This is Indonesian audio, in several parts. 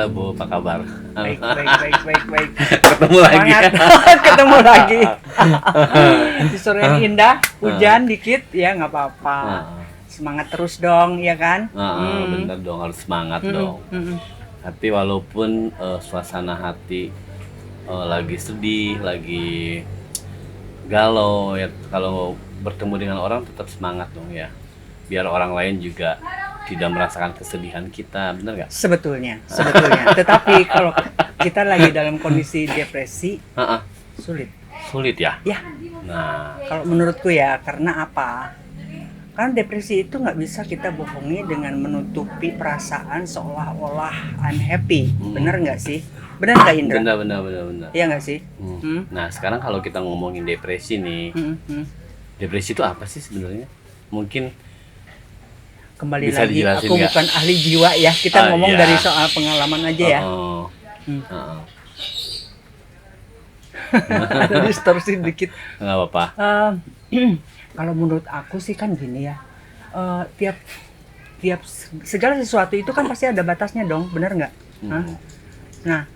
Halo Bu, apa kabar? Baik. Ketemu lagi. Semangat. Ketemu lagi. Di sore yang indah, hujan dikit ya nggak apa-apa. Semangat terus dong, ya kan? Bener dong, harus semangat dong. Tapi walaupun suasana hati lagi sedih, lagi galau ya, kalau bertemu dengan orang tetap semangat dong ya. Biar orang lain juga tidak merasakan kesedihan kita, bener nggak? Sebetulnya. Tetapi kalau kita lagi dalam kondisi depresi, sulit ya. ya. Nah, Kalau menurutku ya, karena apa? Karena depresi itu nggak bisa kita bohongi dengan menutupi perasaan seolah-olah I'm happy. Bener nggak sih? Bener nggak Indra? bener. Iya nggak sih? Nah, sekarang kalau kita ngomongin depresi nih, depresi itu apa sih sebenarnya? Mungkin Kembali bisa lagi, dijelasin aku nggak? bukan ahli jiwa ya. Kita ngomong iya. dari soal pengalaman aja ya. Distorsi dikit. Nggak apa-apa. Kalau menurut aku sih kan gini ya. Tiap segala sesuatu itu kan pasti ada batasnya dong, benar nggak? Nah,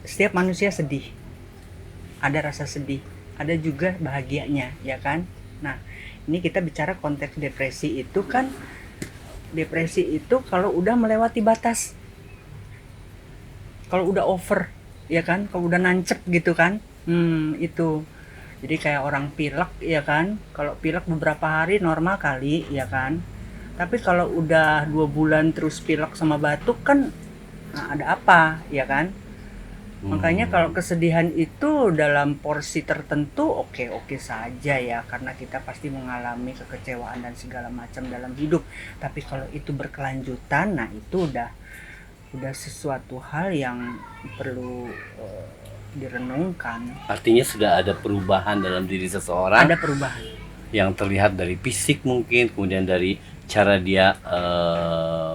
setiap manusia sedih. Ada rasa sedih, ada juga bahagianya, ya kan? Nah, ini kita bicara konteks depresi itu kan, depresi itu kalau udah melewati batas, kalau udah over, ya kan, kalau udah nancep gitu kan, itu. Jadi kayak orang pilek, ya kan, kalau pilek beberapa hari normal kali, ya kan. Tapi kalau udah 2 bulan terus pilek sama batuk kan, nah ada apa, ya kan. Makanya kalau kesedihan itu dalam porsi tertentu oke saja ya, karena kita pasti mengalami kekecewaan dan segala macam dalam hidup. Tapi kalau itu berkelanjutan, nah itu udah sesuatu hal yang perlu direnungkan. Artinya sudah ada perubahan dalam diri seseorang. Ada perubahan. Yang terlihat dari fisik mungkin, kemudian dari cara dia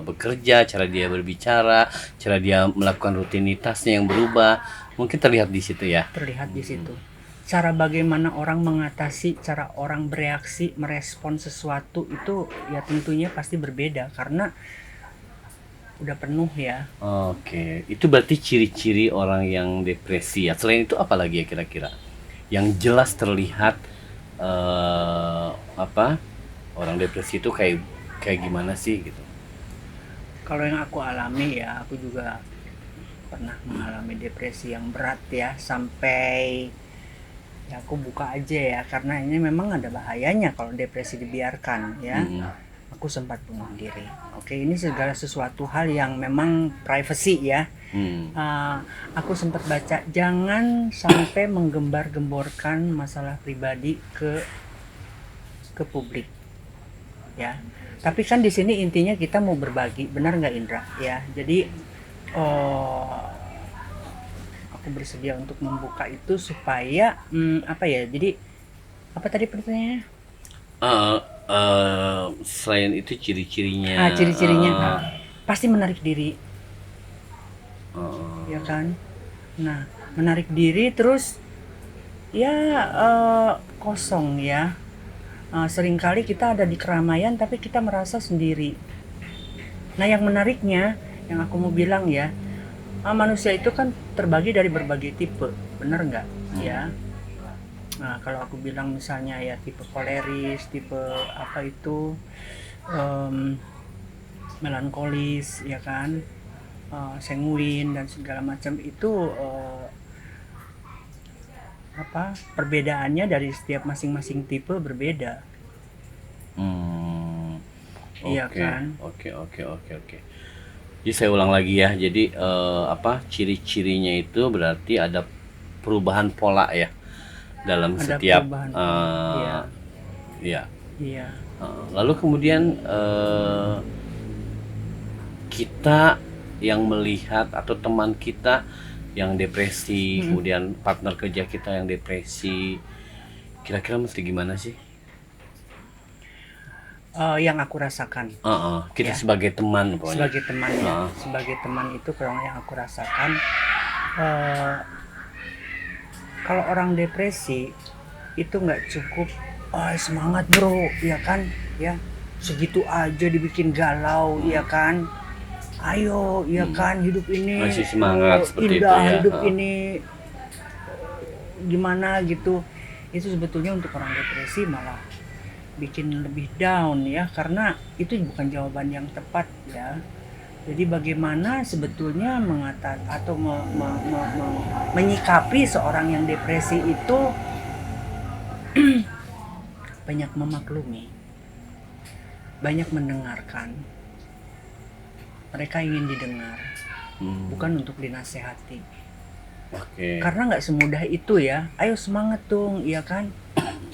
bekerja, cara dia berbicara, cara dia melakukan rutinitasnya yang berubah, mungkin terlihat di situ ya. Terlihat di situ. Cara bagaimana orang mengatasi, cara orang bereaksi, merespon sesuatu itu ya tentunya pasti berbeda karena udah penuh ya. Oke, itu berarti ciri-ciri orang yang depresi ya. Selain itu apa lagi ya kira-kira yang jelas terlihat orang depresi itu kayak gimana sih gitu? Kalau yang aku alami ya, aku juga pernah mengalami depresi yang berat ya, sampai ya aku buka aja ya, karena ini memang ada bahayanya kalau depresi dibiarkan ya. Aku sempat bunuh diri. Oke, ini segala sesuatu hal yang memang privacy ya. Aku sempat baca, jangan sampai menggembar-gemborkan masalah pribadi ke publik ya. Tapi kan di sini intinya kita mau berbagi, benar nggak Indra? Ya, jadi aku bersedia untuk membuka itu supaya Jadi apa tadi pertanyaannya? Selain itu ciri-cirinya. Ciri-cirinya pasti menarik diri, ya kan? Nah, menarik diri terus ya kosong ya. Seringkali kita ada di keramaian tapi kita merasa sendiri. Nah, yang menariknya, yang aku mau bilang ya, manusia itu kan terbagi dari berbagai tipe, benar nggak? Ya. Nah, kalau aku bilang misalnya ya tipe koleris, tipe melankolis, ya kan, sanguin dan segala macam itu perbedaannya dari setiap masing-masing tipe berbeda. Iya kan? Oke. Jadi saya ulang lagi ya. Jadi ciri-cirinya itu berarti ada perubahan pola ya dalam Ada setiap perubahan. Iya. Lalu kemudian kita yang melihat atau teman kita yang depresi, kemudian partner kerja kita yang depresi, kira-kira mesti gimana sih? Yang aku rasakan. Kita sebagai teman pokoknya. Sebagai teman ya. Sebagai teman itu kalau yang aku rasakan, kalau orang depresi itu nggak cukup semangat bro, ya kan, ya segitu aja dibikin galau, ya kan. ayo ya kan, hidup ini Masih semangat seperti itu indah, ya. hidup ini gimana gitu. Itu sebetulnya untuk orang depresi malah bikin lebih down ya, karena itu bukan jawaban yang tepat ya. Jadi bagaimana sebetulnya atau menyikapi seorang yang depresi itu banyak memaklumi, banyak mendengarkan. Mereka ingin didengar, bukan untuk dinasehati. Karena nggak semudah itu ya. Ayo semangat dong, iya kan?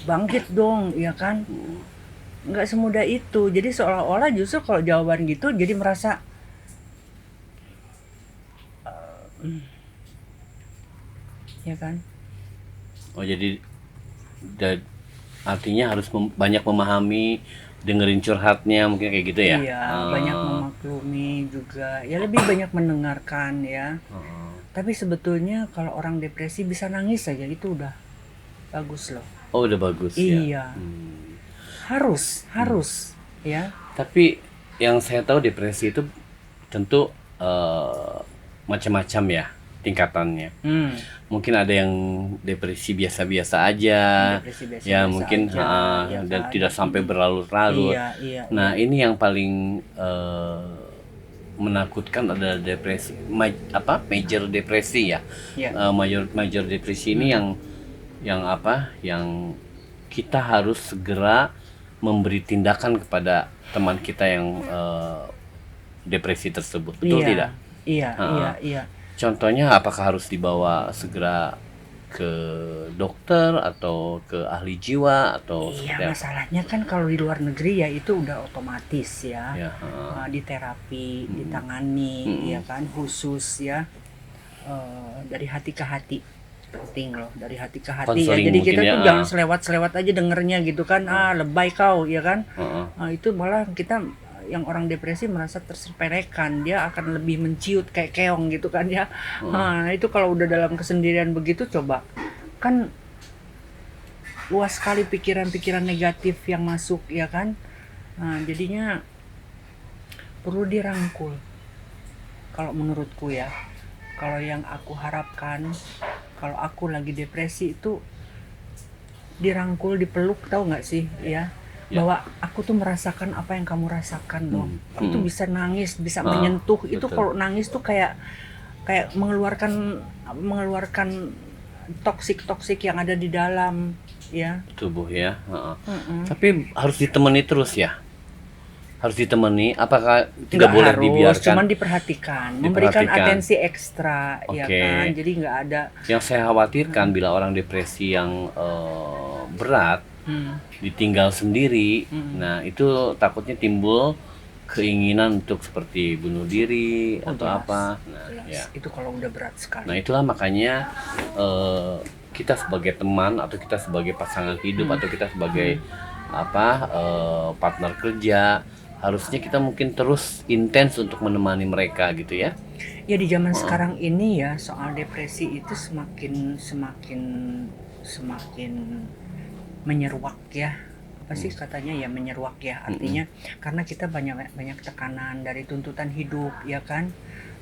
Bangkit dong, iya kan? Nggak semudah itu. Jadi seolah-olah justru kalau jawaban gitu jadi merasa ya kan? Oh jadi artinya harus banyak memahami, dengerin curhatnya mungkin kayak gitu ya. Iya, banyak memaklumi juga. Ya lebih banyak mendengarkan ya. Tapi sebetulnya kalau orang depresi bisa nangis saja itu udah bagus loh. Oh udah bagus ya. Iya. Harus ya. Tapi yang saya tahu depresi itu tentu macam-macam ya tingkatannya. Mungkin ada yang depresi biasa-biasa aja, ya mungkin aja, dan tidak sampai berlarut-larut. Iya. Nah ini yang paling menakutkan adalah depresi, major depresi ya. Major depresi ini yang kita harus segera memberi tindakan kepada teman kita yang depresi tersebut, betul tidak? Iya. Contohnya apakah harus dibawa segera ke dokter atau ke ahli jiwa atau iya, masalahnya kan kalau di luar negeri ya itu udah otomatis ya, di terapi, ditangani ya kan, khusus ya, dari hati ke hati, penting loh, dari hati ke hati ya. Jadi kita tuh jangan selewat aja dengernya gitu kan, lebay kau ya kan. Itu malah kita yang orang depresi merasa tersepelekan, dia akan lebih menciut kayak keong gitu kan ya. Nah itu kalau udah dalam kesendirian begitu, coba kan luas sekali pikiran-pikiran negatif yang masuk ya kan. Nah jadinya perlu dirangkul kalau menurutku ya. Kalau yang aku harapkan kalau aku lagi depresi itu dirangkul, dipeluk, tahu nggak sih ya, bahwa aku tuh merasakan apa yang kamu rasakan loh. Aku tuh bisa nangis, bisa menyentuh. Itu kalau nangis tuh kayak mengeluarkan toksik yang ada di dalam ya tubuh ya. Tapi harus ditemani terus ya. Harus ditemani. Apakah tidak boleh dibiarkan? Cuman diperhatikan, memberikan atensi ekstra ya kan. Jadi nggak ada. Yang saya khawatirkan bila orang depresi yang berat ditinggal sendiri, nah itu takutnya timbul keinginan untuk seperti bunuh diri atau apa. Nah, ya. Itu kalau udah berat sekali. Nah itulah makanya kita sebagai teman atau kita sebagai pasangan hidup atau kita sebagai partner kerja, harusnya kita mungkin terus intens untuk menemani mereka gitu ya. Ya di zaman sekarang ini ya, soal depresi itu semakin menyeruak ya. Apa sih katanya ya, menyeruak ya, artinya karena kita banyak tekanan dari tuntutan hidup ya kan,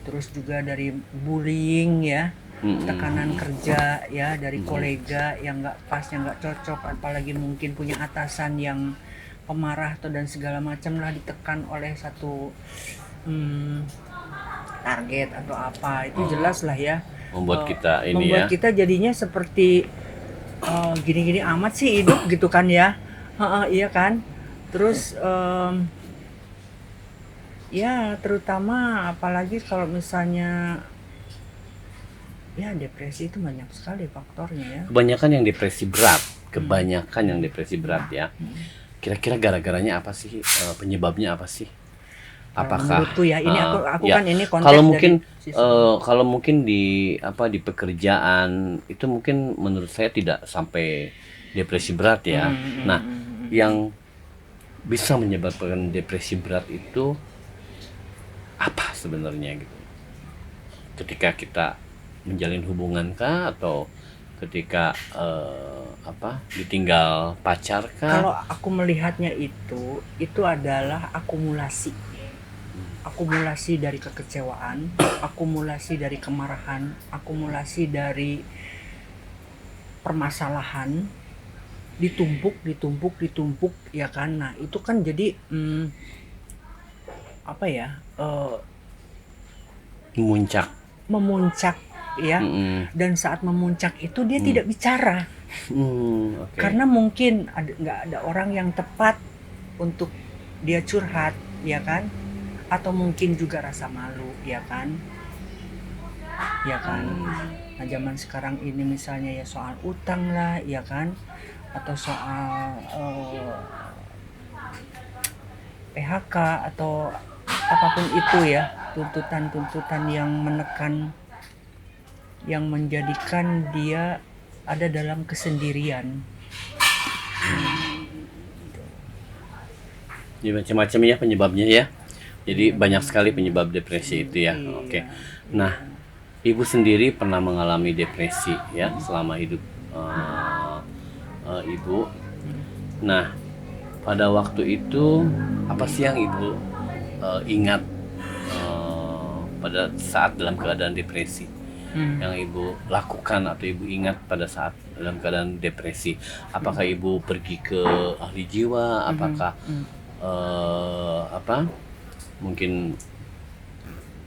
terus juga dari bullying ya, tekanan kerja ya, dari kolega yang nggak pas, yang nggak cocok, apalagi mungkin punya atasan yang pemarah atau dan segala macam lah, ditekan oleh satu target atau apa, itu jelas lah ya membuat kita kita jadinya seperti gini-gini amat sih hidup gitu kan ya. Iya kan. Terus ya terutama apalagi kalau misalnya ya depresi itu banyak sekali faktornya ya. Kebanyakan yang depresi berat ya. Kira-kira gara-garanya apa sih, penyebabnya apa sih? Apakah menurutku ya, ini aku ya, kan ini konteks kalau mungkin di pekerjaan itu mungkin menurut saya tidak sampai depresi berat ya. Nah, yang bisa menyebabkan depresi berat itu apa sebenarnya gitu? Ketika kita menjalin hubungan kah, atau ketika ditinggal pacar kah? Kalau aku melihatnya itu adalah akumulasi akumulasi dari kekecewaan, akumulasi dari kemarahan, akumulasi dari permasalahan, ditumpuk ya kan. Nah itu kan jadi apa ya, memuncak ya. Dan saat memuncak itu dia tidak bicara. Okay. Karena mungkin nggak ada orang yang tepat untuk dia curhat ya kan, atau mungkin juga rasa malu ya kan. Nah zaman sekarang ini misalnya ya soal utang lah ya kan, atau soal PHK atau apapun itu ya, tuntutan yang menekan, yang menjadikan dia ada dalam kesendirian. Jadi macam-macam ya penyebabnya ya. Jadi banyak sekali penyebab depresi itu ya. Oke. Nah, Ibu sendiri pernah mengalami depresi ya selama hidup Ibu. Nah, pada waktu itu apa sih yang Ibu ingat pada saat dalam keadaan depresi? Yang Ibu lakukan atau Ibu ingat pada saat dalam keadaan depresi? Apakah Ibu pergi ke ahli jiwa? Apakah mungkin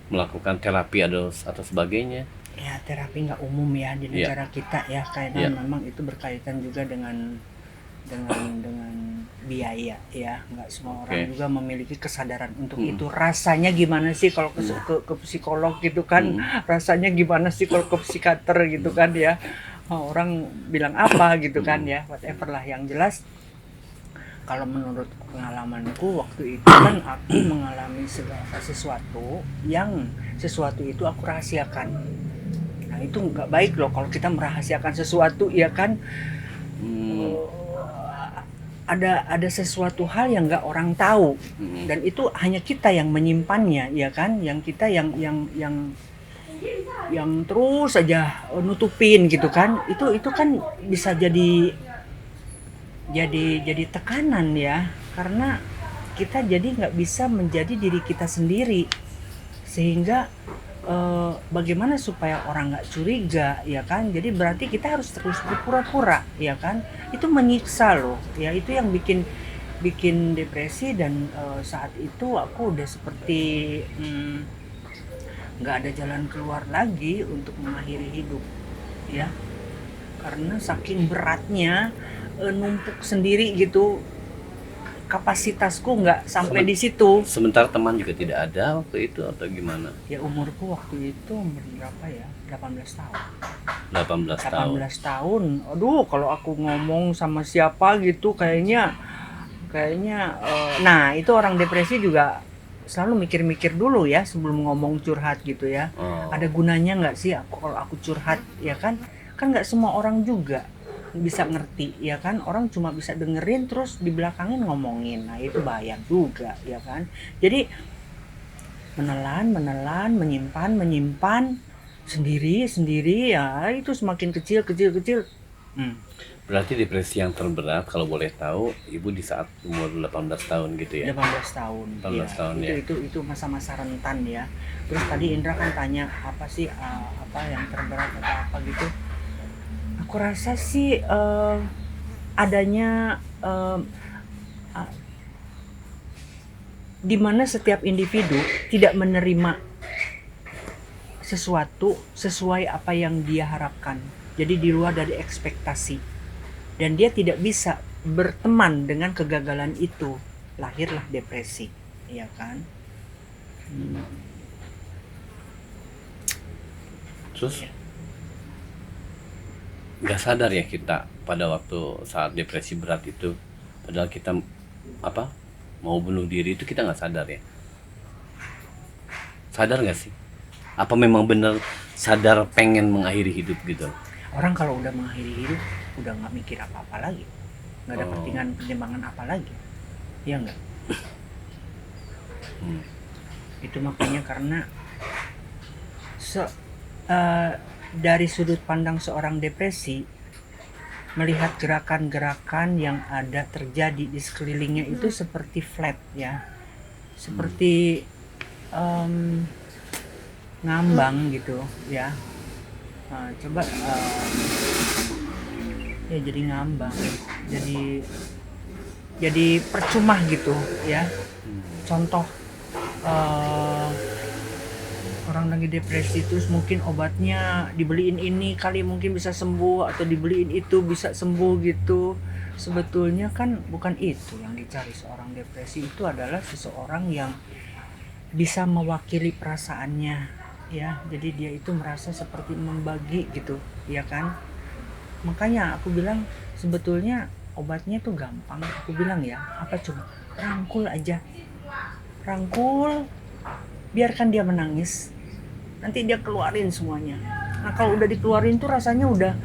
melakukan terapi atau sebagainya? Ya terapi nggak umum ya di negara kita ya, karena memang itu berkaitan juga dengan biaya ya. Nggak semua orang juga memiliki kesadaran untuk itu. Rasanya gimana sih kalau ke psikolog gitu kan, rasanya gimana sih kalau ke psikiater gitu kan ya, orang bilang apa gitu kan ya, whatever lah. Yang jelas kalau menurut pengalamanku waktu itu kan aku mengalami sesuatu itu aku rahasiakan. Nah itu nggak baik loh kalau kita merahasiakan sesuatu ya kan. Ada sesuatu hal yang nggak orang tahu, dan itu hanya kita yang menyimpannya ya kan, yang kita yang terus saja nutupin gitu kan. Itu kan bisa jadi tekanan ya, karena kita jadi nggak bisa menjadi diri kita sendiri, sehingga bagaimana supaya orang nggak curiga ya kan. Jadi berarti kita harus terus berpura-pura ya kan. Itu menyiksa loh ya, itu yang bikin depresi. Dan saat itu aku udah seperti nggak ada jalan keluar lagi untuk mengakhiri hidup ya, karena saking beratnya numpuk sendiri gitu, kapasitasku nggak sampai di situ. Sementara teman juga tidak ada waktu itu atau gimana? Ya umurku waktu itu umur berapa ya? 18 tahun. 18 tahun. Aduh, kalau aku ngomong sama siapa gitu kayaknya nah, itu orang depresi juga selalu mikir-mikir dulu ya sebelum ngomong curhat gitu ya. Ada gunanya nggak sih kalau aku curhat ya kan? Kan nggak semua orang juga bisa ngerti ya kan, orang cuma bisa dengerin terus di belakangin ngomongin. Nah itu bahaya juga ya kan. Jadi menelan, menyimpan sendiri ya, itu semakin kecil. Berarti depresi yang terberat kalau boleh tahu Ibu di saat umur 18 tahun gitu ya? 18 tahun. 18 tahun ya. Itu masa-masa rentan ya. Terus tadi Indra kan tanya apa sih apa yang terberat atau apa gitu. Aku rasa sih adanya di mana setiap individu tidak menerima sesuatu sesuai apa yang dia harapkan. Jadi di luar dari ekspektasi. Dan dia tidak bisa berteman dengan kegagalan itu. Lahirlah depresi, ya kan? Terus nggak sadar ya kita pada waktu saat depresi berat itu, padahal kita mau bunuh diri itu kita nggak sadar ya? Sadar nggak sih? Apa memang benar sadar pengen mengakhiri hidup gitu? Orang kalau udah mengakhiri hidup udah nggak mikir apa-apa lagi, nggak ada pertimbangan apa lagi, ya nggak? Itu makanya karena dari sudut pandang seorang depresi, melihat gerakan-gerakan yang ada terjadi di sekelilingnya itu seperti flat ya, seperti em, ngambang gitu ya. Coba ya jadi ngambang, jadi percuma gitu ya. Contoh eh, orang lagi depresi terus mungkin obatnya dibeliin ini kali mungkin bisa sembuh, atau dibeliin itu bisa sembuh gitu. Sebetulnya kan bukan itu yang dicari seorang depresi. Itu adalah seseorang yang bisa mewakili perasaannya ya. Jadi dia itu merasa seperti membagi gitu ya kan. Makanya aku bilang sebetulnya obatnya tuh gampang. Aku bilang ya, apa coba, rangkul aja, rangkul, biarkan dia menangis, nanti dia keluarin semuanya. Nah kalau udah dikeluarin tuh rasanya udah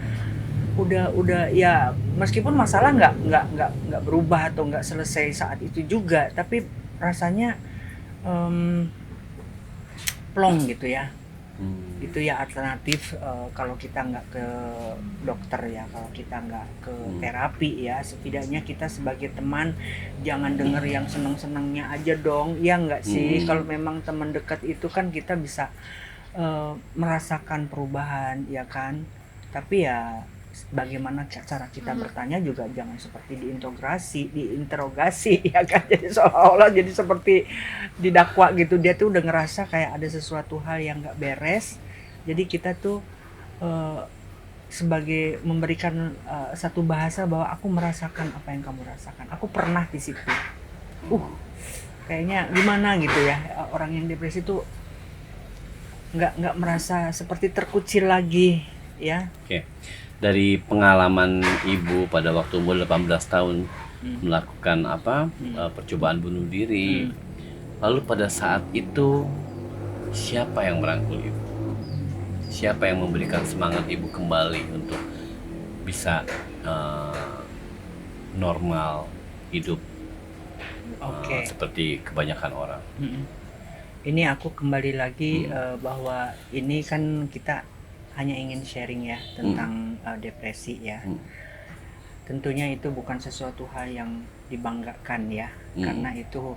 ya, meskipun masalah nggak berubah atau nggak selesai saat itu juga, tapi rasanya plong gitu ya. Itu ya alternatif kalau kita nggak ke dokter ya, kalau kita nggak ke terapi ya, setidaknya kita sebagai teman jangan denger yang seneng-senengnya aja dong, ya nggak sih. Kalau memang teman dekat itu kan kita bisa merasakan perubahan ya kan. Tapi ya bagaimana cara kita bertanya juga jangan seperti diinterogasi ya kan. Jadi seolah-olah jadi seperti didakwa gitu. Dia tuh udah ngerasa kayak ada sesuatu hal yang nggak beres. Jadi kita tuh sebagai memberikan satu bahasa bahwa aku merasakan apa yang kamu rasakan. Aku pernah di situ. Kayaknya gimana gitu ya, orang yang depresi tuh nggak merasa seperti terkucil lagi ya. Oke. Dari pengalaman Ibu pada waktu umur 18 tahun melakukan percobaan bunuh diri. Lalu pada saat itu siapa yang merangkul Ibu? Siapa yang memberikan semangat Ibu kembali untuk bisa normal hidup seperti kebanyakan orang? Ini aku kembali lagi bahwa ini kan kita hanya ingin sharing ya tentang depresi ya. Tentunya itu bukan sesuatu hal yang dibanggakan ya, karena itu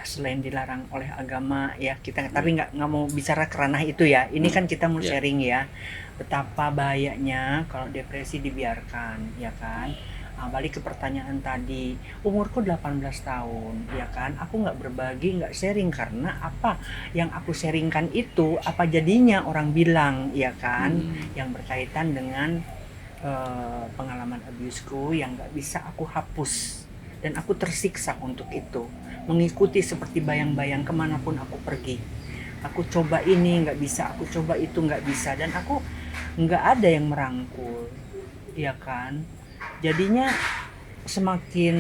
selain dilarang oleh agama ya kita, tapi nggak mau bicara ke ranah itu ya. Ini kan kita mau sharing ya, betapa bahayanya kalau depresi dibiarkan ya kan. Balik ke pertanyaan tadi, umurku 18 tahun ya kan, aku nggak berbagi, nggak sharing karena apa yang aku sharingkan itu apa jadinya orang bilang ya kan, yang berkaitan dengan pengalaman abuseku yang nggak bisa aku hapus, dan aku tersiksa untuk itu, mengikuti seperti bayang-bayang kemanapun aku pergi. Aku coba ini nggak bisa, aku coba itu nggak bisa, dan aku nggak ada yang merangkul ya kan. Jadinya semakin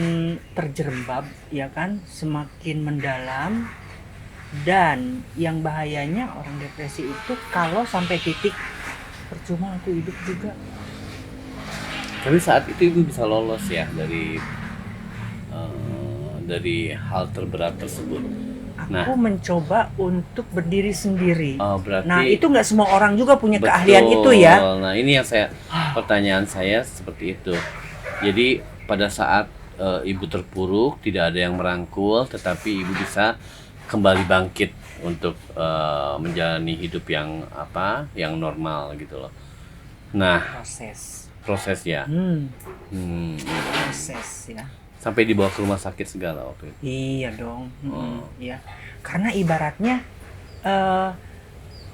terjerembab ya kan, semakin mendalam. Dan yang bahayanya orang depresi itu kalau sampai titik percuma aku hidup juga. Tapi saat itu Ibu bisa lolos ya dari hal terberat tersebut. Aku mencoba untuk berdiri sendiri. Berarti, nah itu nggak semua orang juga punya keahlian itu ya. Nah ini yang pertanyaan saya seperti itu. Jadi pada saat Ibu terpuruk, tidak ada yang merangkul, tetapi Ibu bisa kembali bangkit untuk menjalani hidup yang normal gitu loh. Nah, proses ya. Proses ya. Sampai dibawa ke rumah sakit segala waktu itu. Iya dong. Iya. Karena ibaratnya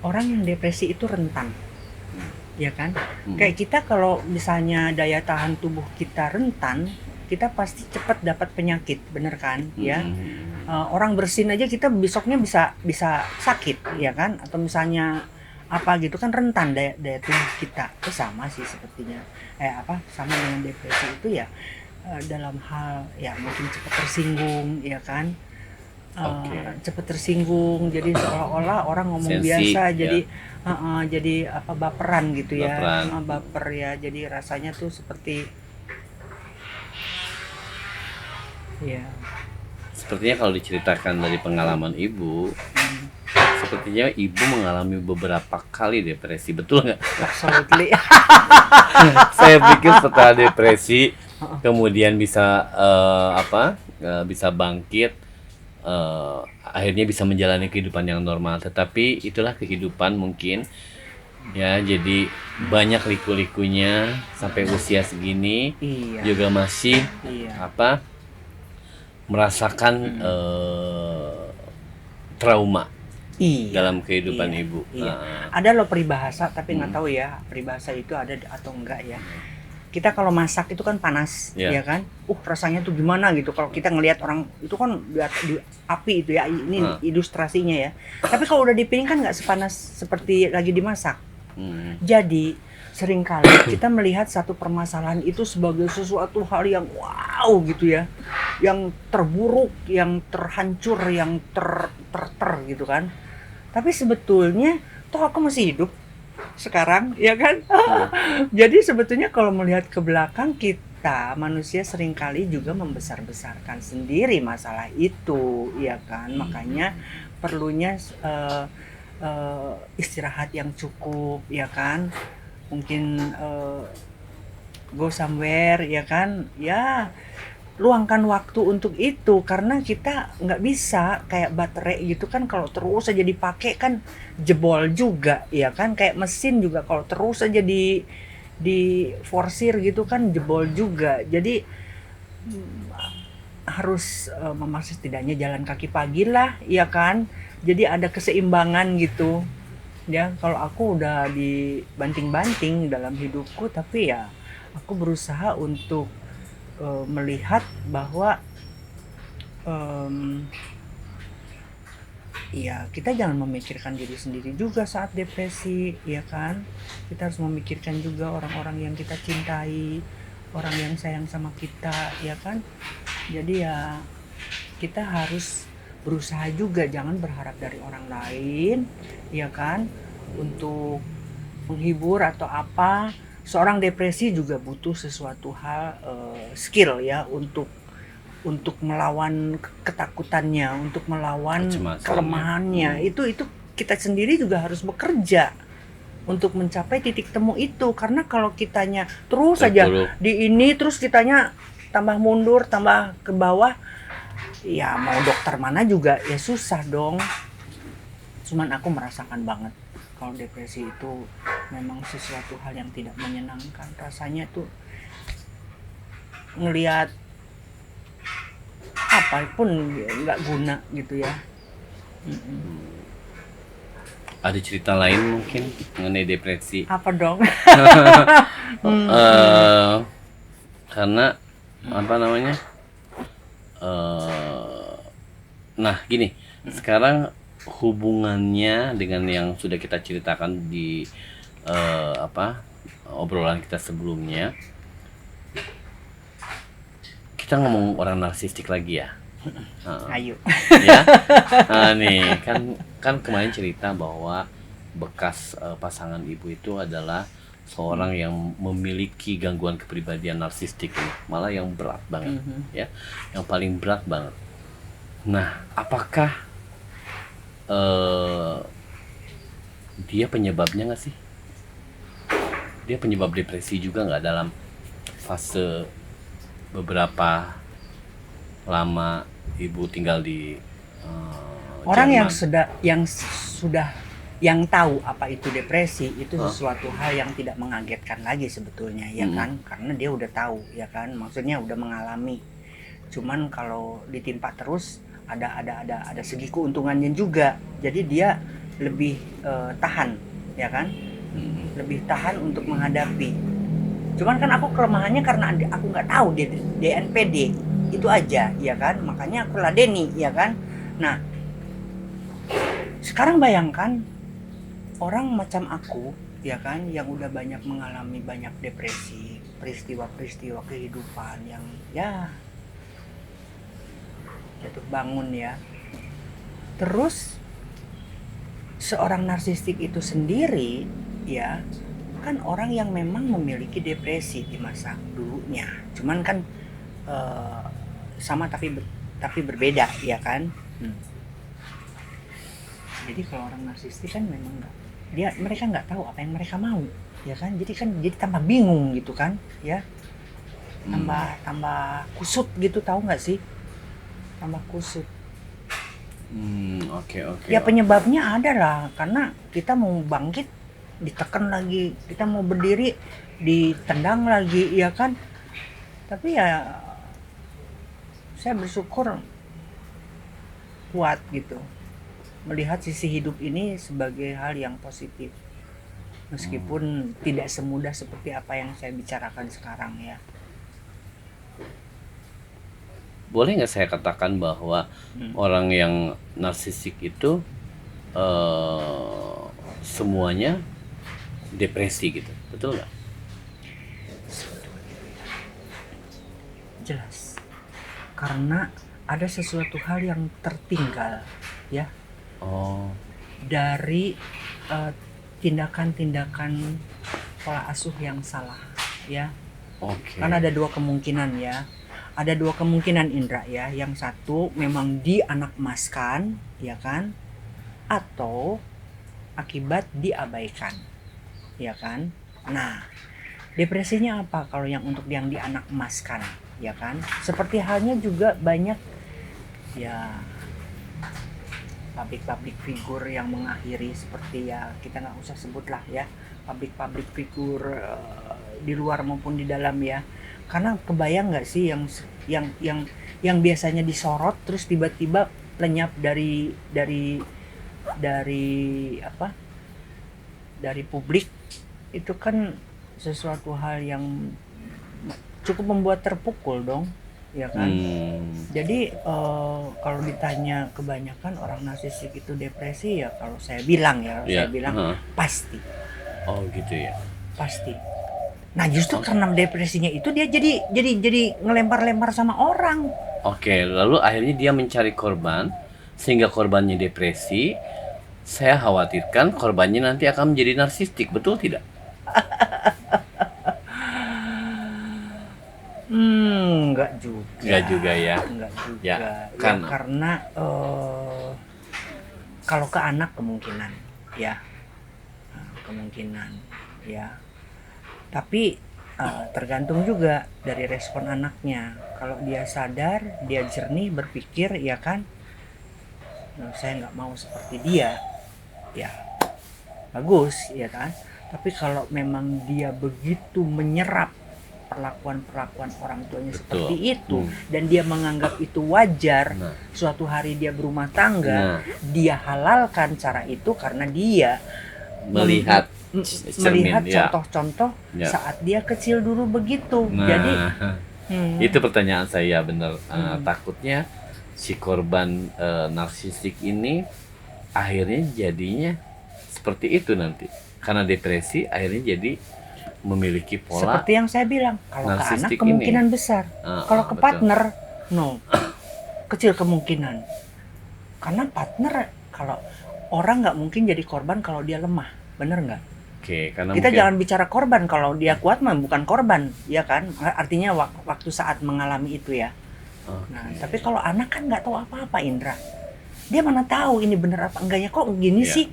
orang yang depresi itu rentan. Ya kan? Kayak kita kalau misalnya daya tahan tubuh kita rentan, kita pasti cepat dapat penyakit, bener kan? Ya. Orang bersin aja kita besoknya bisa sakit, ya kan? Atau misalnya apa gitu kan, rentan daya tubuh kita. Itu sama sih sepertinya. Sama dengan depresi itu ya, dalam hal ya mungkin cepat tersinggung, ya kan? Cepat tersinggung, jadi seolah-olah orang ngomong biasa, jadi jadi baperan gitu ya, baper ya, jadi rasanya tuh seperti ya. Sepertinya kalau diceritakan dari pengalaman Ibu, sepertinya Ibu mengalami beberapa kali depresi, betul nggak? Absolutely. Saya pikir setelah depresi kemudian bisa bisa bangkit. akhirnya bisa menjalani kehidupan yang normal. Tetapi itulah kehidupan mungkin ya, jadi banyak liku-likunya sampai usia segini Iya, juga masih iya, apa merasakan trauma iya, dalam kehidupan iya, ibu. iya. Ada loh peribahasa, tapi nggak tahu ya peribahasa itu ada atau enggak ya. Kita kalau masak itu kan panas, Ya. ya kan? Rasanya tuh gimana gitu. Kalau kita ngelihat orang itu kan di api itu ya, ini ilustrasinya ya. Tapi kalau udah dipiring kan nggak sepanas seperti lagi dimasak. Jadi seringkali kita melihat satu permasalahan itu sebagai sesuatu hal yang wow gitu ya, yang terburuk, yang terhancur, yang ter gitu kan. Tapi sebetulnya toh aku masih hidup sekarang, ya kan? Jadi sebetulnya kalau melihat ke belakang, kita manusia seringkali juga membesar-besarkan sendiri masalah itu, ya kan? Makanya perlunya istirahat yang cukup, ya kan? Mungkin go somewhere, ya kan? Ya, luangkan waktu untuk itu, karena kita nggak bisa kayak baterai gitu kan, kalau terus aja dipakai kan jebol juga, ya kan? Kayak mesin juga kalau terus aja di forsir gitu kan jebol juga. Jadi harus memaksa setidaknya jalan kaki pagi lah, ya kan? Jadi ada keseimbangan gitu. Ya, kalau aku udah dibanting-banting dalam hidupku, tapi ya aku berusaha untuk melihat bahwa ya kita jangan memikirkan diri sendiri juga saat depresi, ya kan? Kita harus memikirkan juga orang-orang yang kita cintai, orang yang sayang sama kita, ya kan? Jadi ya kita harus berusaha juga, jangan berharap dari orang lain, ya kan? Untuk menghibur atau apa. Seorang depresi juga butuh sesuatu hal, skill ya, untuk melawan ketakutannya, untuk melawan kelemahannya. Itu kita sendiri juga harus bekerja untuk mencapai titik temu itu. Karena kalau kitanya terus saja di ini, terus kitanya tambah mundur, tambah ke bawah, ya mau dokter mana juga ya susah dong. Cuman aku merasakan banget kalau depresi itu memang sesuatu hal yang tidak menyenangkan. Rasanya tuh ngelihat apapun nggak guna gitu ya. Ada cerita lain mungkin mengenai depresi? Apa dong? Karena apa namanya? Nah gini, sekarang hubungannya dengan yang sudah kita ceritakan di obrolan kita sebelumnya, kita ngomong orang narsistik lagi ya. Ayo. Ya, nih kan kemarin cerita bahwa bekas pasangan ibu itu adalah seorang yang memiliki gangguan kepribadian narsistik ini, malah yang berat banget, ya, yang paling berat banget. Nah, apakah dia penyebabnya nggak sih? Dia penyebab depresi juga nggak dalam fase beberapa lama ibu tinggal di orang Jerman. yang tahu apa itu depresi itu sesuatu hal yang tidak mengagetkan lagi sebetulnya, ya kan? Karena dia udah tahu, ya kan? Maksudnya udah mengalami. Cuman kalau ditimpa terus ada segi keuntungannya juga. Jadi dia lebih tahan, ya kan? Lebih tahan untuk menghadapi. Cuman kan aku kelemahannya karena aku nggak tahu DNPD itu aja, ya kan? Makanya aku ladeni, ya kan? Nah, sekarang bayangkan orang macam aku, ya kan, yang udah banyak mengalami banyak depresi, peristiwa-peristiwa kehidupan yang ya jatuh bangun ya. Terus seorang narsistik itu sendiri ya kan orang yang memang memiliki depresi di masa dulunya. Cuman kan sama tapi berbeda, ya kan? Jadi kalau orang narsistik kan memang mereka nggak tahu apa yang mereka mau, ya kan? Jadi tambah bingung gitu kan, ya. Tambah kusut gitu, tahu nggak sih? Tambah kusut. Oke oke. Ya penyebabnya ada lah, karena kita mau bangkit ditekan lagi, kita mau berdiri ditendang lagi, ya kan. Tapi ya saya bersyukur kuat gitu, melihat sisi hidup ini sebagai hal yang positif, meskipun tidak semudah seperti apa yang saya bicarakan sekarang ya. Boleh nggak saya katakan bahwa orang yang narsisik itu semuanya depresi gitu, betul nggak? Jelas, karena ada sesuatu hal yang tertinggal ya Oh, dari tindakan-tindakan pola asuh yang salah ya. oke. Kan ada dua kemungkinan ya. Ada dua kemungkinan Indra ya. Yang satu memang dianakmaskan ya kan, atau akibat diabaikan ya kan. Nah, depresinya apa kalau yang untuk yang dianakmaskan ya kan? Seperti halnya juga banyak ya public figur yang mengakhiri, seperti ya kita nggak usah sebut lah ya, public figur di luar maupun di dalam ya. Karena kebayang nggak sih yang biasanya disorot terus tiba-tiba lenyap apa, dari publik, itu kan sesuatu hal yang cukup membuat terpukul dong ya kan. Jadi kalau ditanya kebanyakan orang narsisik itu depresi, ya kalau saya bilang saya bilang pasti. Oh gitu ya. Pasti. Nah justru karena depresinya itu dia jadi ngelempar-lempar sama orang. Oke, lalu akhirnya dia mencari korban sehingga korbannya depresi. Saya khawatirkan korbannya nanti akan menjadi narsistik, betul tidak? Enggak juga. Enggak juga ya. Enggak juga. Ya, karena kalau ke anak kemungkinan ya. Kemungkinan ya. Tapi tergantung juga dari respon anaknya. Kalau dia sadar, dia jernih berpikir ya kan, saya nggak mau seperti dia, ya bagus ya kan. Tapi kalau memang dia begitu menyerap perlakuan orang tuanya seperti itu, dan dia menganggap itu wajar, suatu hari dia berumah tangga, dia halalkan cara itu karena dia melihat contoh-contoh saat dia kecil dulu begitu. Jadi itu pertanyaan saya benar. Takutnya si korban narsistik ini akhirnya jadinya seperti itu nanti, karena depresi akhirnya jadi memiliki pola seperti yang saya bilang. Kalau ke anak narsistik kemungkinan ini besar, kalau ke partner kecil kemungkinan. Karena partner, kalau orang nggak mungkin jadi korban kalau dia lemah, bener nggak? Oke, karena kita mungkin jangan bicara korban, kalau dia kuat mah bukan korban, ya kan? Artinya waktu saat mengalami itu ya. Nah, tapi kalau anak kan nggak tahu apa-apa, Indra. Dia mana tahu ini bener apa enggaknya, kok gini sih?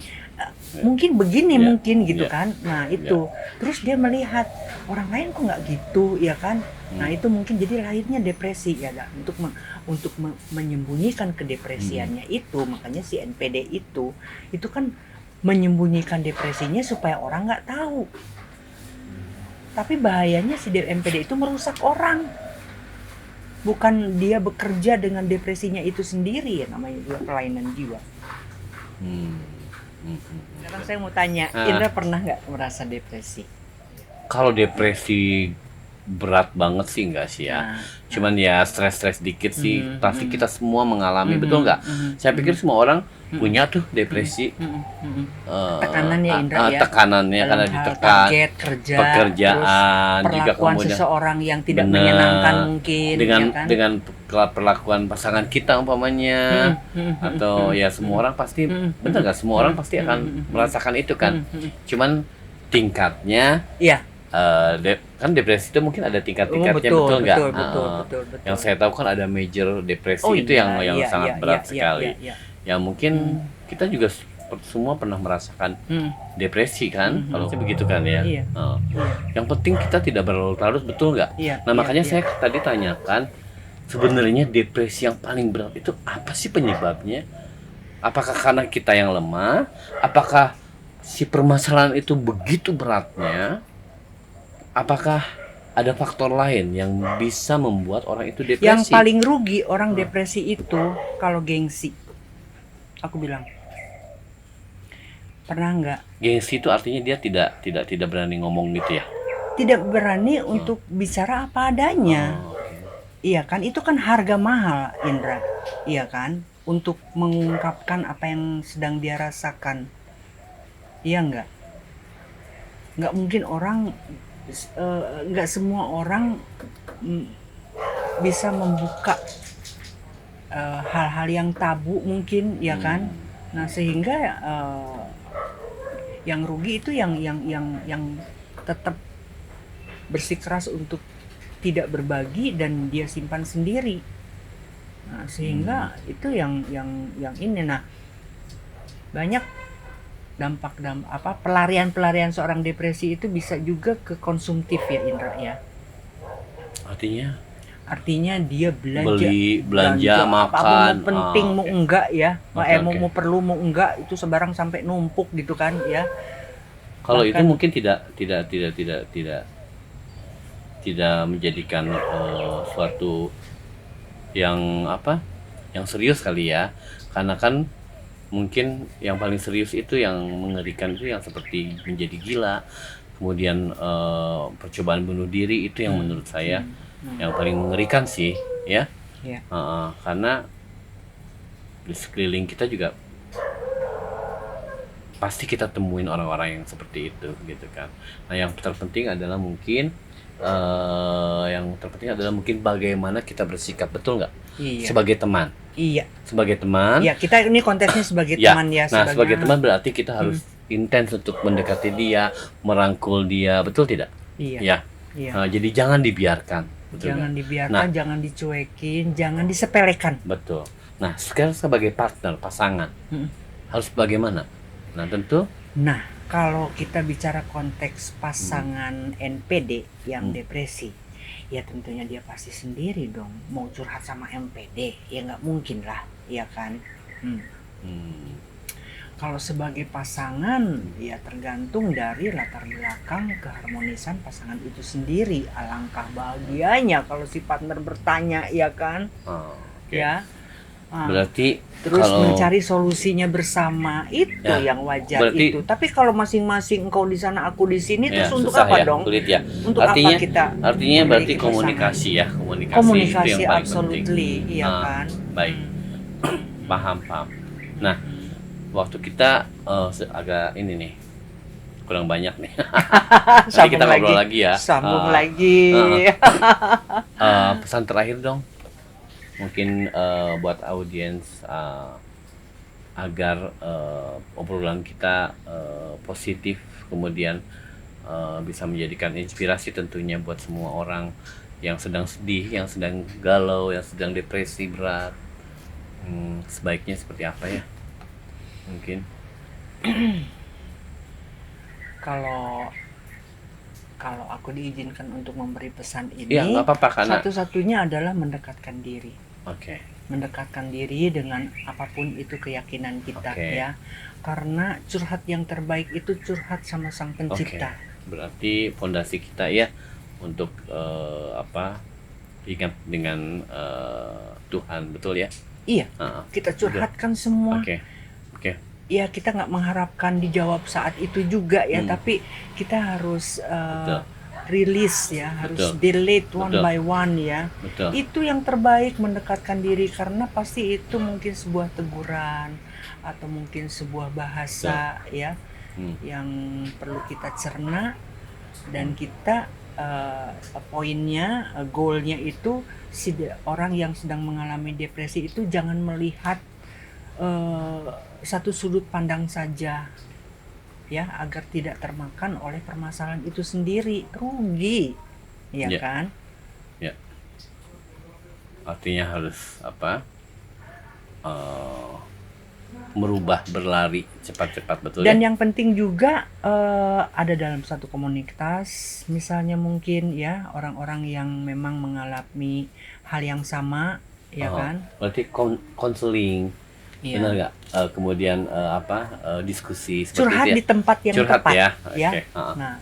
Mungkin begini, mungkin gitu kan. Nah, itu. Terus dia melihat orang lain kok nggak gitu, ya kan? Nah, itu mungkin jadi lahirnya depresi ya, untuk menyembunyikan kedepresiannya itu. Makanya si NPD itu kan menyembunyikan depresinya supaya orang nggak tahu. Tapi bahayanya si NPD itu merusak orang. Bukan dia bekerja dengan depresinya itu sendiri, ya namanya juga kelainan jiwa. Sekarang saya mau tanya, Indra pernah nggak merasa depresi? Kalau depresi berat banget sih enggak sih ya. Cuman ya stres dikit sih. Pasti kita semua mengalami, betul nggak? Saya pikir semua orang punya tuh depresi. Tekanannya Indra ya. Tekanannya karena ditekan. Target kerja, pekerjaan, juga perlakuan kemudian seseorang yang tidak menyenangkan mungkin. Dengan perlakuan pasangan kita umpamanya, atau ya semua orang pasti, bener nggak? Semua orang pasti akan merasakan itu kan. Cuman tingkatnya. Iya. Kan depresi itu mungkin ada tingkat-tingkatnya, betul nggak? Betul. Yang saya tahu kan ada major depresi, itu yang sangat berat sekali. Ya mungkin kita juga semua pernah merasakan depresi kan, kalau begitu kan ya. Yang penting kita tidak berlarut-larut, betul nggak? Nah makanya saya tadi tanyakan, sebenarnya depresi yang paling berat itu apa sih penyebabnya? Apakah karena kita yang lemah? Apakah si permasalahan itu begitu beratnya? Apakah ada faktor lain yang bisa membuat orang itu depresi? Yang paling rugi orang depresi itu kalau gengsi. Aku bilang, pernah nggak? Gengsi itu artinya dia tidak berani ngomong gitu ya? Tidak berani untuk bicara apa adanya. Oh, oke. Iya kan, itu kan harga mahal, Indra. Iya kan, untuk mengungkapkan apa yang sedang dia rasakan. Iya nggak? Nggak mungkin orang, nggak semua orang bisa membuka hal-hal yang tabu mungkin, ya kan. Nah sehingga yang rugi itu yang tetap bersikeras untuk tidak berbagi dan dia simpan sendiri. Nah, sehingga itu yang ini. Nah, banyak dampak pelarian seorang depresi itu bisa juga ke konsumtif ya, Indra ya. Artinya dia belanja makan, mau penting mau enggak ya, Okay. mau perlu mau enggak, itu sebarang sampai numpuk gitu kan ya. Kalau itu Bahkan- mungkin tidak menjadikan suatu yang serius kali ya, karena kan mungkin yang paling serius itu yang mengerikan itu yang seperti menjadi gila, kemudian percobaan bunuh diri itu yang menurut saya yang paling mengerikan sih ya. Ya. Karena di sekeliling kita juga pasti kita temuin orang-orang yang seperti itu gitu kan. Nah yang terpenting adalah mungkin bagaimana kita bersikap, betul nggak? Iya. Sebagai teman. Iya, kita ini konteksnya sebagai teman ya. Nah, sebagai teman berarti kita harus intens untuk mendekati dia, merangkul dia, betul tidak? Iya. Jadi jangan dibiarkan. Betul Jangan nggak? dibiarkan, Nah, jangan dicuekin, jangan disepelekan. betul. Nah, sekarang sebagai partner, pasangan, harus bagaimana? Nah, tentu. Nah, kalau kita bicara konteks pasangan NPD yang depresi, ya tentunya dia pasti sendiri dong. Mau curhat sama NPD, ya nggak mungkin lah, ya kan? Kalau sebagai pasangan, ya tergantung dari latar belakang keharmonisan pasangan itu sendiri. Alangkah bahagianya kalau si partner bertanya, ya kan? Oke. Ya. Berarti Terus kalau mencari solusinya bersama itu Ya, yang wajar berarti- itu. Tapi kalau masing-masing engkau di sana aku di sini, terus untuk susah apa ya, dong? sulit ya. Untuk artinya, apa kita artinya berarti memiliki komunikasi ya, komunikasi itu Komunikasi yang paling absolutely, penting. iya kan? Baik, paham. Nah, waktu kita agak ini nih, kurang banyak nih. Nanti kita ngobrol lagi ya. Sambung lagi. Pesan terakhir dong, mungkin buat audiens agar obrolan kita positif, kemudian bisa menjadikan inspirasi tentunya buat semua orang yang sedang sedih, yang sedang galau, yang sedang depresi berat. Sebaiknya seperti apa ya? Mungkin Kalau aku diizinkan untuk memberi pesan ini, ya nggak apa-apa karena satu-satunya adalah mendekatkan diri. Oke. Mendekatkan diri dengan apapun itu keyakinan kita, ya. Karena curhat yang terbaik itu curhat sama Sang Pencipta. Berarti fondasi kita ya untuk ingat dengan Tuhan, betul ya? Iya. Kita curhatkan semua. Oke. Ya kita nggak mengharapkan dijawab saat itu juga ya, tapi kita harus rilis ya, harus delete one by one ya. Betul. Itu yang terbaik, mendekatkan diri, karena pasti itu mungkin sebuah teguran atau mungkin sebuah bahasa ya yang perlu kita cerna, dan kita poinnya, goalnya itu si orang yang sedang mengalami depresi itu jangan melihat satu sudut pandang saja ya, agar tidak termakan oleh permasalahan itu sendiri, rugi ya kan. Ya, artinya harus merubah, berlari cepat-cepat, betul. Dan yang penting juga ada dalam satu komunitas, misalnya mungkin ya orang-orang yang memang mengalami hal yang sama ya kan. Berarti konseling Iya. Benar nggak? Kemudian diskusi seperti Curhat itu ya. di tempat yang Curhat tepat. ya. Ya. Oke. Nah,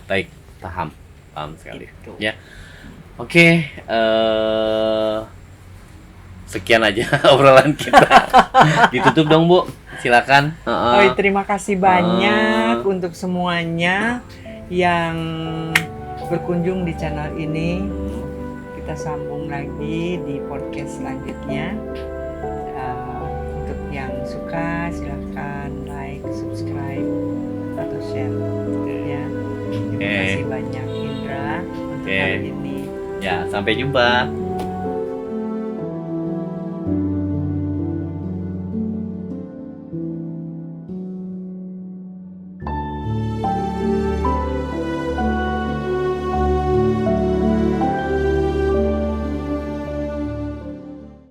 Baik, paham sekali. gitu. Ya, oke. Sekian aja obrolan kita. Ditutup dong Bu, silakan. Oi, terima kasih banyak untuk semuanya yang berkunjung di channel ini. Kita sambung lagi di podcast selanjutnya. Untuk yang suka silahkan like, subscribe, atau share ya. Terima kasih banyak Indra untuk hari ini. Ya, sampai jumpa.